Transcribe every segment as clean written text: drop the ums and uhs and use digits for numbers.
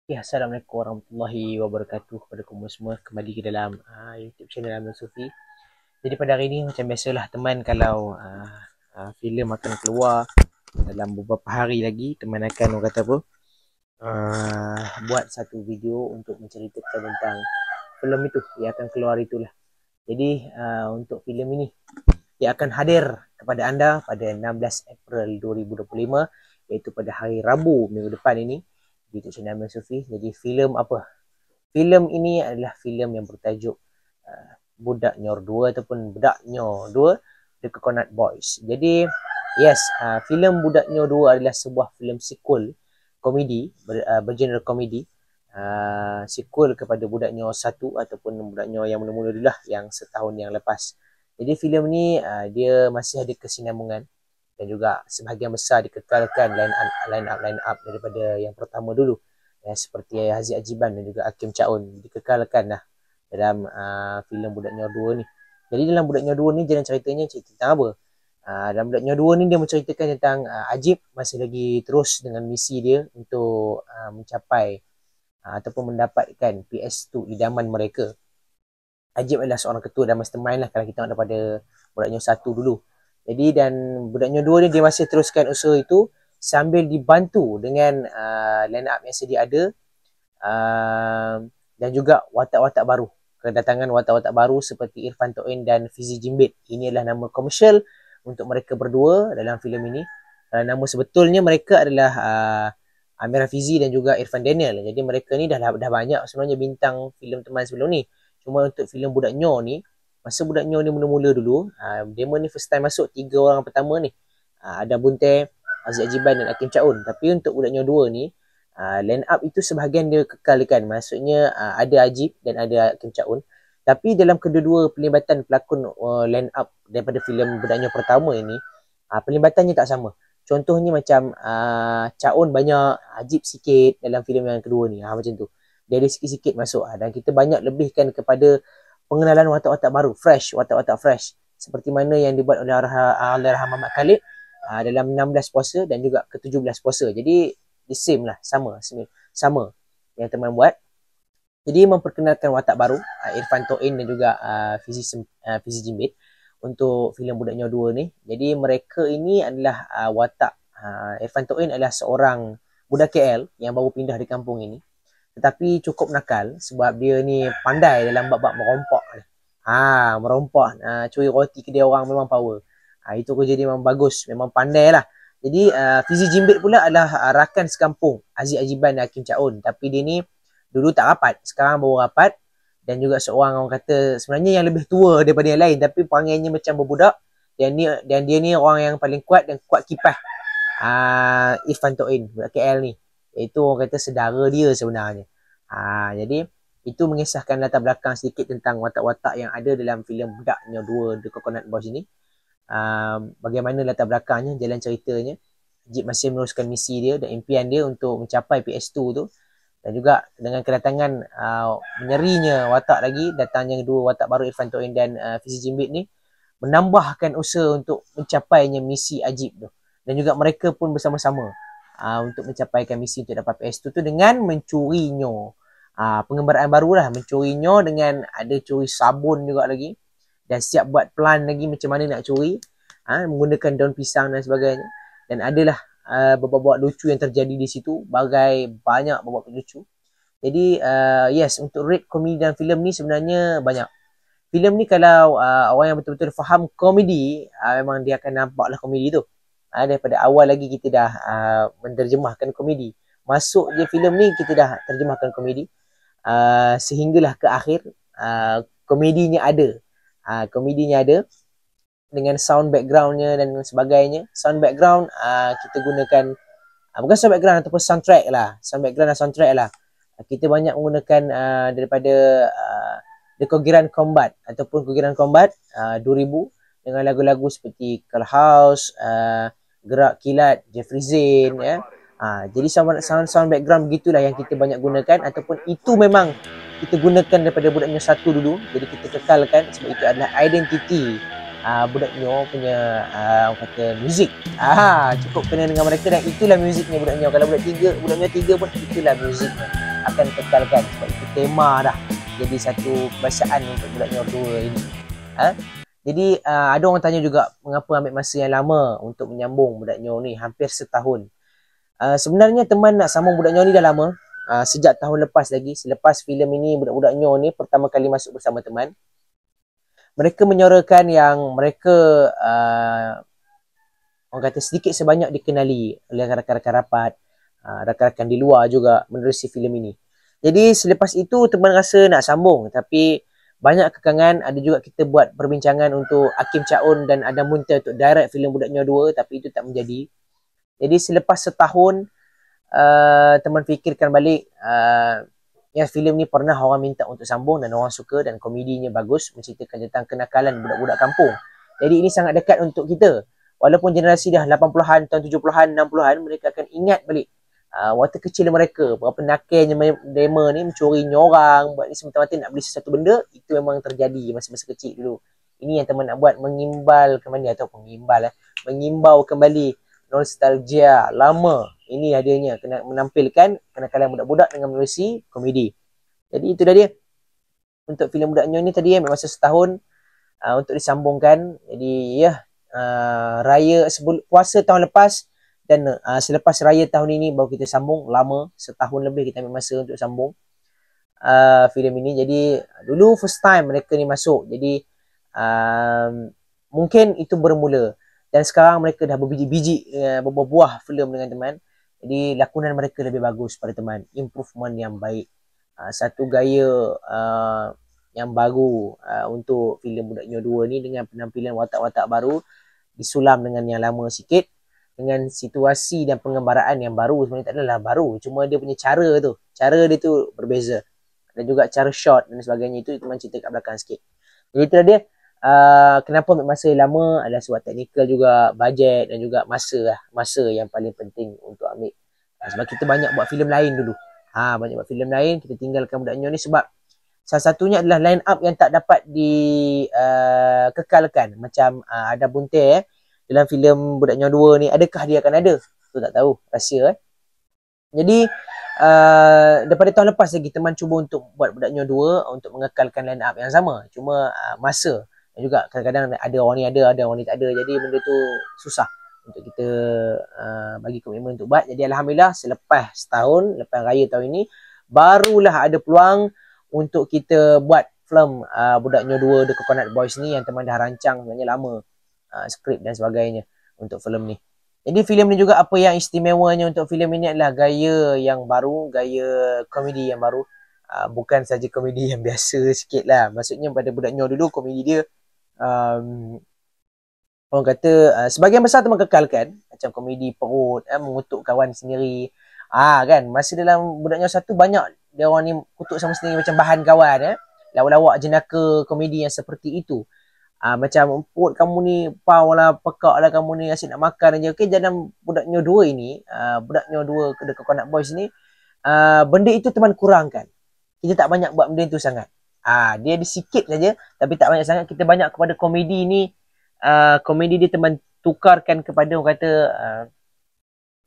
Ya, Assalamualaikum warahmatullahi wabarakatuh kepada kamu semua. Kembali ke dalam YouTube channel Amir Sufi. Jadi pada hari ini macam biasalah teman, kalau filem akan keluar dalam beberapa hari lagi, teman akan orang kata apa, buat satu video untuk menceritakan tentang filem itu yang akan keluar itulah. Jadi untuk filem ini ia akan hadir kepada anda pada 16 April 2025, iaitu pada hari Rabu minggu depan ini di YouTube channel Amir Sufi. Jadi filem apa? Filem ini adalah filem yang bertajuk Budak Nyor 2 ataupun Budak Nyor 2 The Coconut Boys. Jadi yes, filem Budak Nyor 2 adalah sebuah filem sequel komedi, bergenre komedi, sequel kepada Budak Nyor 1 ataupun Budak Nyor yang mula-mula dulu lah, yang setahun yang lepas. Jadi filem ni dia masih ada kesinambungan dan juga sebahagian besar dikekalkan line up daripada yang pertama dulu, seperti Haziq Ajiban dan juga Hakim Chaun dikekalkan lah dalam filem Budak Nyor 2 ni. Jadi dalam Budak Nyor 2 ni jalan ceritanya cerita tentang apa? Dalam Budak Nyor 2 ni dia menceritakan tentang Ajib masih lagi terus dengan misi dia untuk mencapai ataupun mendapatkan PS2 idaman mereka. Ajib adalah seorang ketua dan mastermind lah kalau kita nak daripada Budak Nyor 1 dulu. Jadi dan Budak Nyor 2 ni dia masih teruskan usaha itu sambil dibantu dengan line up yang sedia ada, dan juga watak-watak baru. Kedatangan watak-watak baru seperti Irfan Toin dan Fizi Jimbit. Ini adalah nama komersial untuk mereka berdua dalam filem ini. Nama sebetulnya mereka adalah Amira Fizi dan juga Irfan Daniel. Jadi mereka ni dah banyak sebenarnya bintang filem teman sebelum ni. Cuma untuk filem Budak Nyor ni, masa Budak Nyor ni mula-mula dulu, Damon ni first time masuk 3 orang pertama ni. Ada Bunte, Haziq Ajiban dan Hakim Chaun. Tapi untuk Budak Nyor 2 ni, line up itu sebahagian dia kekalkan. Maksudnya ada Ajib dan ada Hakim Chaun. Tapi dalam kedua-dua pelibatan pelakon line up daripada filem Budak Nyor pertama ini, pelibatannya tak sama. Contohnya macam Chaun banyak, Ajib sikit dalam filem yang kedua ni. Macam tu. Dia ada sikit-sikit masuk. Dan kita banyak lebihkan kepada pengenalan watak-watak baru, watak-watak fresh. Seperti mana yang dibuat oleh Allahyarham Muhammad Khalid dalam 16 puasa dan juga ke-17 puasa. Jadi the same lah, sama yang teman buat. Jadi memperkenalkan watak baru, Irfan Toin dan juga Fizi Jimbit untuk filem Budak Nyor 2 ni. Jadi mereka ini adalah watak, Irfan Toin adalah seorang budak KL yang baru pindah di kampung ini, tetapi cukup nakal sebab dia ni pandai dalam bab-bab merompak. Merompak, curi roti kedai orang memang power. Itu kerja dia memang bagus, memang pandai lah. Jadi Fizi Jimbit pula adalah rakan sekampung Haziq Ajiban dan Hakim Chaun. Tapi dia ni dulu tak rapat, sekarang baru rapat. Dan juga seorang orang kata sebenarnya yang lebih tua daripada yang lain, tapi perangai macam berbudak. Dan dia ni orang yang paling kuat dan kuat kipas, Irfan Toin, budak KL ni. Itu orang kata sedara dia sebenarnya. Jadi itu mengisahkan latar belakang sedikit tentang watak-watak yang ada dalam filem Budak Nyor 2 The Coconut Boys ini. Bagaimana latar belakangnya, jalan ceritanya. Ajib masih meneruskan misi dia dan impian dia untuk mencapai PS2 tu. Dan juga dengan kedatangan menyerinya watak lagi, datangnya dua watak baru Irfan Toin dan Fizi Jimbit ni, menambahkan usaha untuk mencapainya misi Ajib tu. Dan juga mereka pun bersama-sama untuk mencapaikan misi untuk dapat PS2 tu dengan mencurinya. Pengembaraan baru lah, mencurinya dengan ada curi sabun juga lagi. Dan siap buat plan lagi macam mana nak curi, menggunakan daun pisang dan sebagainya. Dan adalah babak-babak lucu yang terjadi di situ, banyak babak lucu. Jadi yes, untuk rate komedi dalam filem ni sebenarnya banyak. Filem ni kalau orang yang betul-betul faham komedi, memang dia akan nampaklah komedi tu. Daripada awal lagi kita dah menerjemahkan komedi. Masuk je filem ni kita dah terjemahkan komedi, sehinggalah ke akhir komedinya ada. Komedinya ada dengan sound backgroundnya dan sebagainya. Sound background kita gunakan, bukan sound background ataupun soundtrack lah. Sound background dan soundtrack lah. Kita banyak menggunakan daripada The Cogeran Combat ataupun Cogeran Combat 2000 dengan lagu-lagu seperti Call House, Gerak Kilat, Jeffrey Zain, ya. Jadi sound background begitulah yang kita banyak gunakan, ataupun itu memang kita gunakan daripada Budak Nyor 1 dulu. Jadi kita kekalkan sebab itu adalah identiti Budak Nyor punya orang kata muzik. Cukup kena dengan mereka dan itulah muziknya Budak Nyor. Kalau Budak Nyor 3 pun itulah muziknya. akan kekalkan sebab itu tema dah jadi satu kebiasaan untuk Budak Nyor 2 ini. Jadi ada orang tanya juga mengapa ambil masa yang lama untuk menyambung Budak Nyor ni, hampir setahun. Sebenarnya teman nak sambung Budak Nyor ni dah lama, sejak tahun lepas lagi, selepas filem ini Budak-Budak Nyor ni pertama kali masuk bersama teman. Mereka menyorakan yang mereka orang kata sedikit sebanyak dikenali oleh rakan-rakan rapat, rakan-rakan di luar juga menerusi filem ini. Jadi selepas itu teman rasa nak sambung, tapi banyak kekangan. Ada juga kita buat perbincangan untuk Hakim Chaun dan Adam Munte untuk direct filem Budak Nyor 2, tapi itu tak menjadi. Jadi selepas setahun, teman fikirkan balik, yang filem ni pernah orang minta untuk sambung dan orang suka dan komedinya bagus, menceritakan tentang kenakalan budak-budak kampung. Jadi ini sangat dekat untuk kita. Walaupun generasi dah 80-an, tahun 70-an, 60-an, mereka akan ingat balik waktu kecil mereka, berapa nakalnya mereka ni mencuri orang, buat ni semata-mata nak beli sesuatu benda. Itu memang terjadi masa-masa kecil dulu. Ini yang teman nak buat, mengimbau kembali nostalgia lama. Ini adanya, kena menampilkan kenakalan budak-budak dengan menerusi komedi. Jadi itu dah dia untuk filem Budak Nyor ni tadi, ambil masa setahun untuk disambungkan. Jadi raya puasa tahun lepas dan selepas raya tahun ini baru kita sambung. Lama, setahun lebih kita ambil masa untuk sambung filem ini. Jadi dulu first time mereka ni masuk, jadi mungkin itu bermula. Dan sekarang mereka dah berbiji-biji, berbuah filem dengan teman. Jadi lakonan mereka lebih bagus pada teman. Improvement yang baik. Satu gaya yang baru untuk filem Budak Nyor 2 ni, dengan penampilan watak-watak baru disulam dengan yang lama sikit, dengan situasi dan pengembaraan yang baru. Sebenarnya tak adalah baru, cuma dia punya cara dia tu berbeza. Dan juga cara shot dan sebagainya itu teman cerita kat belakang sikit. Jadi itu dia. Kenapa ambil masa lama adalah sebab teknikal juga, bajet dan juga masa yang paling penting untuk ambil. Sebab kita banyak buat filem lain dulu. Banyak buat filem lain, kita tinggalkan Budak Nyor ni sebab salah satunya adalah line up yang tak dapat dikekalkan. Macam ada Bunte dalam filem Budak Nyor 2 ni, adakah dia akan ada? Tu tak tahu, rahsia. Jadi daripada tahun lepas lagi teman cuba untuk buat Budak Nyor 2 untuk mengekalkan line up yang sama. Cuma masa dan juga kadang-kadang ada orang ni ada orang ni tak ada. Jadi benda tu susah untuk kita bagi komitmen untuk buat. Jadi alhamdulillah selepas setahun, lepas raya tahun ini, barulah ada peluang untuk kita buat filem Budak Nyor 2 The Coconut Boys ni, yang teman dah rancang sebenarnya lama, skrip dan sebagainya untuk filem ni. Jadi filem ni juga apa yang istimewanya untuk filem ini adalah gaya yang baru, gaya komedi yang baru. Bukan saja komedi yang biasa sikit lah. Maksudnya pada Budak Nyor dulu komedi dia orang kata sebahagian besar teman kekalkan, macam komedi perut, mengutuk kawan sendiri. Kan masa dalam Budak Nyor 1 banyak dia orang ni kutuk sama sendiri macam bahan kawan, lawak-lawak jenaka komedi yang seperti itu. Macam perut kamu ni pau lah, pekak lah kamu ni, asyik nak makan aja. Okey, dalam Budak Nyor 2 ini, Budak Nyor 2 The Coconut Boys ni, benda itu teman kurangkan. Kita tak banyak buat benda itu sangat. Dia ada sikit saja, tapi tak banyak sangat. Kita banyak kepada komedi ni. Komedi dia teman tukarkan kepada orang kata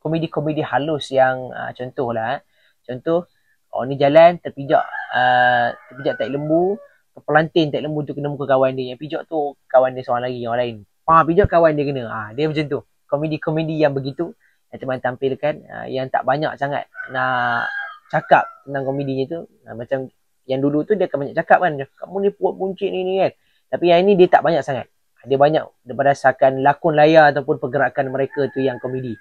komedi-komedi halus yang contohlah. Contoh, orang ni jalan terpijak tahi lembu, pelantin tahi lembu tu kena muka kawan dia. Yang pijak tu kawan dia seorang lagi, orang lain. Pijak kawan dia kena. Dia macam tu. Komedi-komedi yang begitu yang teman tampilkan, yang tak banyak sangat nak cakap tentang komedinya tu. Macam yang dulu tu dia akan banyak cakap kan, kamu ni perut buncit ni kan. Tapi yang ini dia tak banyak sangat. Dia banyak berdasarkan lakon layar ataupun pergerakan mereka tu yang komedi.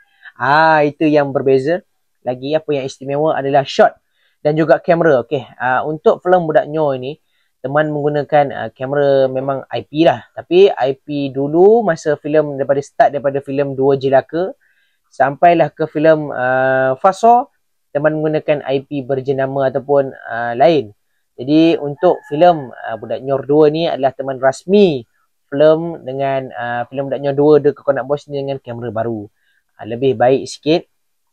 Itu yang berbeza. Lagi apa yang istimewa adalah shot dan juga kamera. Okey, untuk filem Budak Nyor ini, teman menggunakan kamera memang IP lah. Tapi IP dulu masa filem daripada filem Dua Jelaka sampailah ke filem Fasa, teman menggunakan IP berjenama ataupun lain. Jadi untuk filem Budak Nyor 2 ni adalah teman rasmi filem dengan filem Budak Nyor 2 The Coconut Boys ni dengan kamera baru. Lebih baik sikit,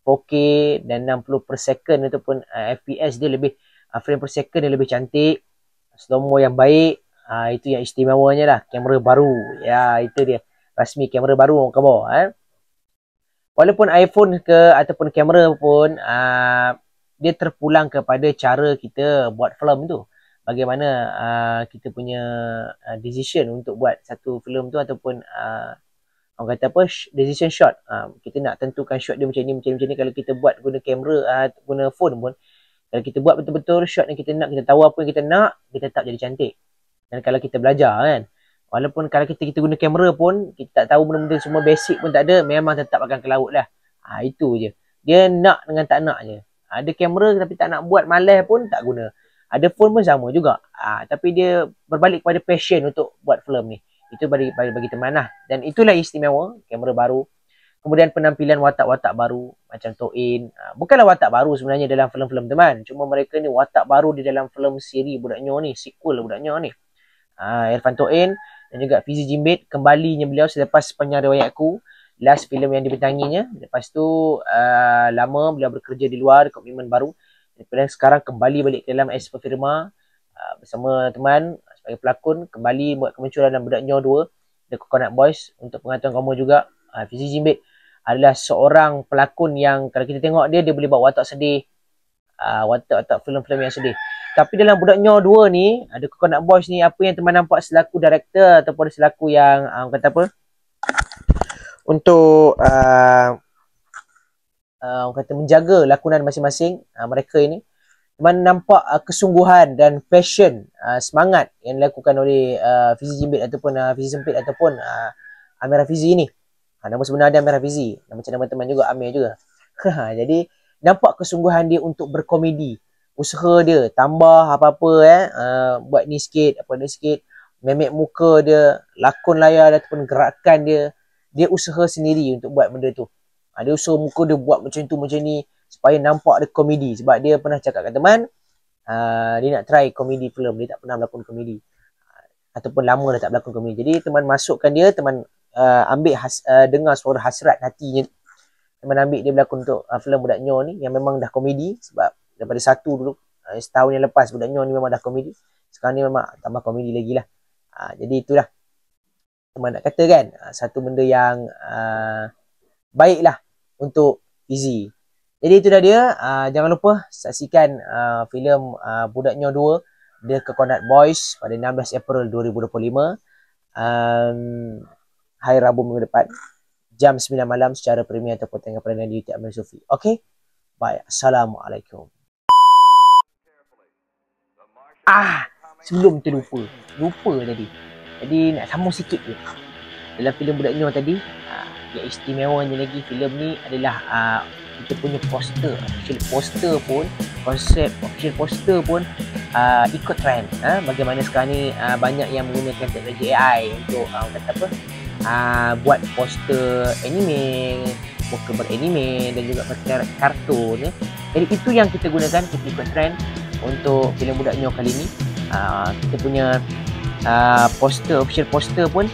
4K dan 60 per second ataupun FPS dia lebih, frame per second dia lebih cantik, slow-mo yang baik. Itu yang istimewanya lah, kamera baru. Itu dia, rasmi kamera baru orang khabar. Walaupun iPhone ke ataupun kamera pun dia terpulang kepada cara kita buat filem tu. Bagaimana kita punya decision untuk buat satu filem tu ataupun orang kata apa, decision shot. Kita nak tentukan shot dia macam ni. Kalau kita buat guna kamera, guna phone pun, kalau kita buat betul-betul shot yang kita nak, kita tahu apa yang kita nak, kita tetap jadi cantik. Dan kalau kita belajar kan, walaupun kalau kita guna kamera pun, kita tak tahu benda-benda semua basic pun tak ada, memang tetap akan ke laut lah. Itu je. Dia nak dengan tak nak je. Ada kamera tapi tak nak buat, malas pun tak guna. Ada phone pun sama juga. Tapi dia berbalik kepada passion untuk buat filem ni. Itu bagi teman lah. Dan itulah istimewa kamera baru. Kemudian penampilan watak-watak baru macam Toin. Bukanlah watak baru sebenarnya dalam filem-filem teman. Cuma mereka ni watak baru di dalam filem siri Budak Nyo ni. Sequel Budak Nyo ni. Irfan Toin dan juga Fizi Jimbit, kembalinya beliau selepas Penyar Riwayatku, last filem yang dibintanginya. Lepas tu lama beliau bekerja di luar, komitmen baru. Dan sekarang kembali balik ke dalam as per firma bersama teman sebagai pelakon, kembali buat kemunculan dalam Budak Nyo 2, The Coconut Boys. Untuk pengetahuan kamu juga, Fizi Jimbit adalah seorang pelakon yang kalau kita tengok dia boleh buat watak sedih, watak filem-filem yang sedih. Tapi dalam Budak Nyo 2 ni, ada Coconut Boys ni, apa yang teman nampak selaku director ataupun selaku yang kata apa, untuk orang kata menjaga lakonan masing-masing mereka ini, teman nampak kesungguhan dan passion, semangat yang dilakukan oleh Fizi Jimbit ataupun Fizi Sempit ataupun Amira Fizi ni. Nama sebenar dia Amira Fizi, macam nama teman juga Amir juga. Jadi nampak kesungguhan dia untuk berkomedi. Usaha dia tambah apa-apa buat ni sikit, apa ni sikit, memek muka dia, lakon layar ataupun gerakan dia, dia usaha sendiri untuk buat benda tu. Dia usaha muka dia buat macam tu macam ni supaya nampak ada komedi. Sebab dia pernah cakap kat teman, dia nak try komedi filem, dia tak pernah berlakon komedi ataupun lama dah tak berlakon komedi. Jadi teman masukkan dia, teman ambil dengar suara hasrat hatinya, teman ambil dia berlakon untuk filem Budak Nyo ni yang memang dah komedi. Sebab daripada satu dulu, setahun yang lepas Budak Nyo ni memang dah komedi, sekarang ni memang tambah komedi lagi lah. Jadi itulah teman nak kata kan, satu benda yang baik lah untuk Fizi. Jadi itu dah dia. Jangan lupa saksikan filem Budak Nyo 2 The Coconut Boys pada 16 April 2025, hari Rabu minggu depan, jam 9 malam secara premier ataupun tengah peranan di YouTube Amir Sufi. Okay? Baik. Assalamualaikum. Sebelum terlupa. Lupa tadi. Jadi nak sambung sikit je. Dalam filem Budak Nyo tadi, yang istimewanya lagi filem ni adalah kita punya poster. Official poster pun, konsep official poster pun ikut trend. Bagaimana sekarang ni banyak yang menggunakan teknologi AI untuk kata apa, buat poster anime, muka beranime dan juga kartun. Jadi itu yang kita gunakan, kita ikut trend untuk filem Budak Nyo kali ni. Kita punya poster, official poster pun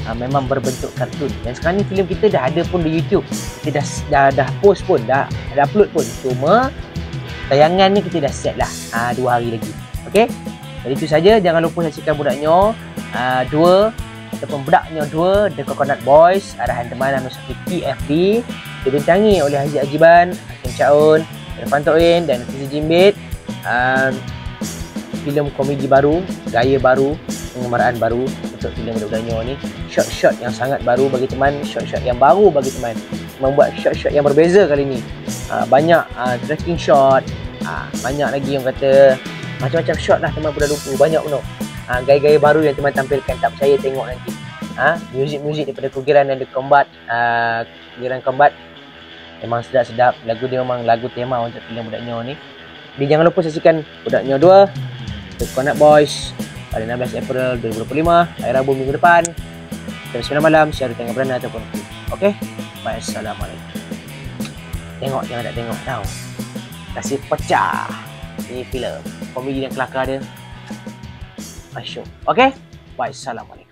memang berbentuk kartun. Dan sekarang ni filem kita dah ada pun di YouTube. Kita dah post pun, dah upload pun. Cuma tayangan ni kita dah set lah 2 hari lagi. Okay? Jadi itu saja. Jangan lupa saksikan Budak Nyo 2 ataupun Budak Nyo 2 The Coconut Boys, arahan teman Amir Sufi PFD, dibintangi oleh Haji Ajiban, Hakim Chaun, Irfan Toin dan Fizi Jimbit. Filem komedi baru, gaya baru, pengemaraan baru untuk filem Budak Nyo ni. Shot-shot yang sangat baru bagi teman, shot-shot yang baru bagi teman. Membuat shot-shot yang berbeza kali ni. Banyak tracking shot, banyak lagi yang kata macam-macam shot lah teman, pun dah lupa. Banyak pun gaya-gaya baru yang teman tampilkan. Tak percaya tengok nanti. Muzik-muzik daripada Kugiran dan The Combat, Kugiran Combat memang sedap-sedap. Lagu dia memang lagu tema untuk filem Budak Nyo ni. Jadi jangan lupa saksikan Budak Nyo 2 The Coconut Boys pada 16 April 2025, hari Rabu minggu depan, jam 9 malam secara tengah beranda ataupun okay? Bye, assalamualaikum. Tengok, jangan tak tengok tau. Kasih pecah. Ini filem komedi dan kelakar dia. Masyuk. Okay? Bye, assalamualaikum.